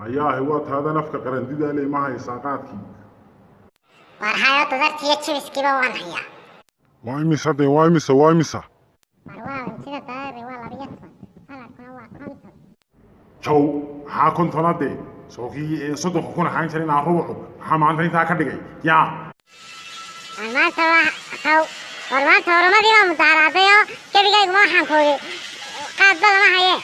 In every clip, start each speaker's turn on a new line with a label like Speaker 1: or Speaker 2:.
Speaker 1: ayaa hiwaad hada nafka qarandida leh ma haysan qaadkii
Speaker 2: warhayo tadartiya jibiskiiba waan hayaa
Speaker 1: waa imisa
Speaker 2: warwaa sida daari waa labiyadka saladkuna waa konton
Speaker 1: jow maxaa kontonade sookii soddonka kuna xaan jiray inaan rubuxo maxaa maanta intaa ka dhigay yaa
Speaker 2: warmaanta horumadii baa mudaaraadayo gebigayguma waxaan kooyay qaadba lama haye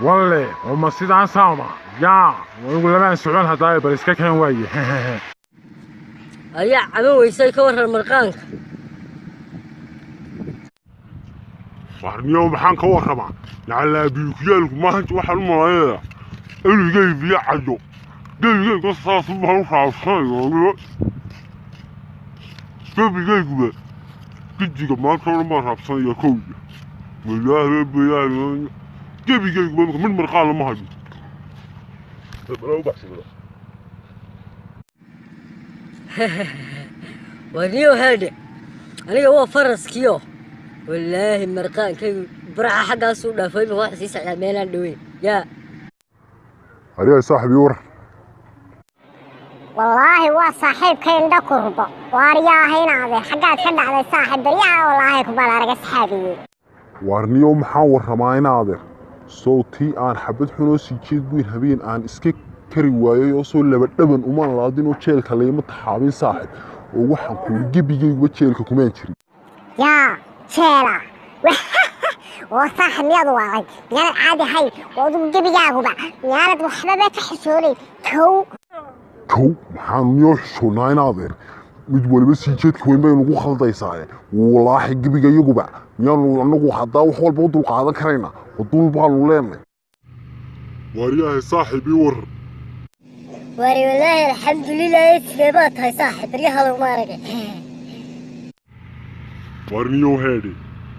Speaker 1: walle oma sidaan saama yaa igu lamaan socon haddaa bal iska keen waaye
Speaker 3: ayaa caban weysay ka waran marqaanka
Speaker 1: warniyo maxaan ka warramaa lacalaa biyukiyaalku maanta waxaan u malaynaya eligay biyo cayo gebigayga saas baan u raabsanayo gebigayguba gijiga maanta oo dhan baan raabsanaya kowda walaahi biyaha gebigayguba mid marqaan lama hayo
Speaker 3: وريو هادي أنا هو فرس كيو والله مرقان كي برا حاجة سودا فاهم واحد سيس على ميلان دوي يا
Speaker 1: عليه صاحبي ور
Speaker 2: والله هو صاحب كين دا كربا واريا هنا هذا حاجات كذا على صاحب بريا والله كبال أرجع صحابي
Speaker 1: warniyo maxaan warramaa inaadeer sawtii aan xabad xunoo sii jeed buyn habeen aan iska kari waayay oo soo laba dhaban uma laadin oo jeelka leeyma taxaabin saaxib oo waxaan ku gebigayga jeelka kuma jirin
Speaker 2: yaa jeela وصاحب يضوى غي يانا عادي هاي وضو جبيجاهو بقى يانا وحبابات حسولي تو
Speaker 1: maxaan niyoo xishoonnaa inaadeer mid waliba sii jeedka weyn bay nagu khaldaysaa wallaahi gebigayaguba miyaanu anagu haddaa wax walba u dulqaadan karayna oo dul baanu leenay waaryahay saaxiibii war
Speaker 3: واري والله الحمد لله سبيبات هاي صاحب ريها لو ما رجع
Speaker 1: warniyo heedhe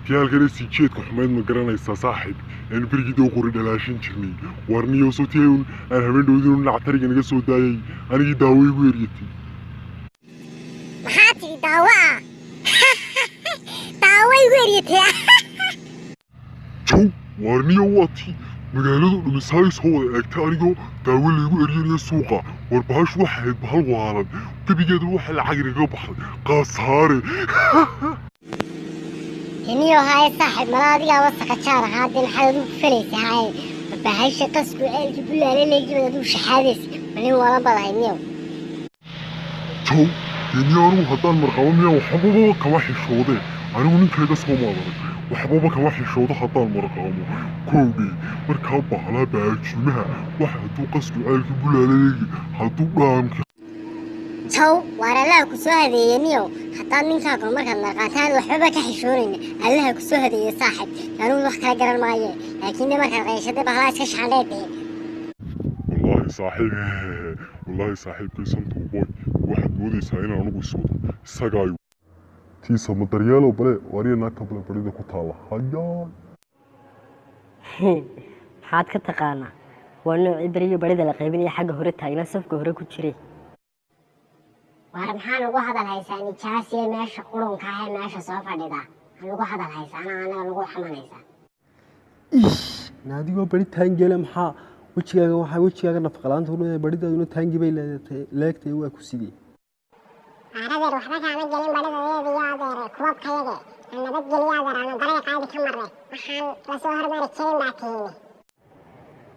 Speaker 1: tiyaalkana sii jeedka xumayd ma garanaysaa saaxiib aan berigidoo qori dhalaashin jirnay warniyo sotiyayun aan habeen dhowdinu lactariga naga soo daayay anigii daaway gu eryatay
Speaker 2: maxaati daawa daaway gu eryatay
Speaker 1: jow warniyo waati magaaladu dhumisaay soo wada eegtay anigoo daawo laygu eryanaya suuqa war bahashu waxay ahayd bahal waalan gebigeedu waxa lacag inaga baxday qaasaare
Speaker 2: هنيو هاي صاحب مرادي أو سكتشار هادي الحلو فليس هاي بهايش قصقو عيلك بلا لين يجي بدو شحادث من ورا بلا هنيو
Speaker 1: jow deniyaanu haddaan marqabo miyaa waxbaba kama xishoodeen anigu ninkayga soo maadaray waxbaba kama xishoodo haddaan marqabo koowdee markaa bahlaa baajumaha waxa hadduu qasku ceelka bulaaleegi hadduu dhaamka
Speaker 2: تو ورا لا كسو هذه ينيو حتى من كاكو مركز مرقاتان وحبا كحشورين الله كسو هذه صاحب كانوا وقت كلا قرر مايه لكن مركز غيشة بغلاس كش عليتي
Speaker 1: والله صاحب كيسان توباي واحد مودي ساينا عنو بسودا ساقايو تيسا مدريالو بلي وارينا كبلا بريدة كتالا هايان
Speaker 3: حاد كتقانا وانو عبريو بريدة لقيبيني حق هوري تاينا سفك هوري كتشري
Speaker 2: وارمحان لغو هذا الهيساني جاسي ماشا قلون كاهي ماشا صوفا ديدا لغو هذا الهيسان أنا لغو حمان هيسان
Speaker 4: إيش نادي وبري تانجي لمحا وجهاga nafaqalaanta u leeyahay baridaaduna taangi bay leegtay waa ku sidii
Speaker 2: aaradeer waxba kaama gelin baridadeeda iyo adeer kuwabkayaga aan nabadgeliyo adeer aan dariiqaadi ka marnay waxaan lasoo hormari jirin baa tiini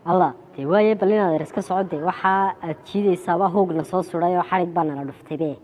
Speaker 3: الله توايه بلينا درس كسعودي وحا تشيدي سابا هوغنا سو سوداي او حريق بانا لا دفتي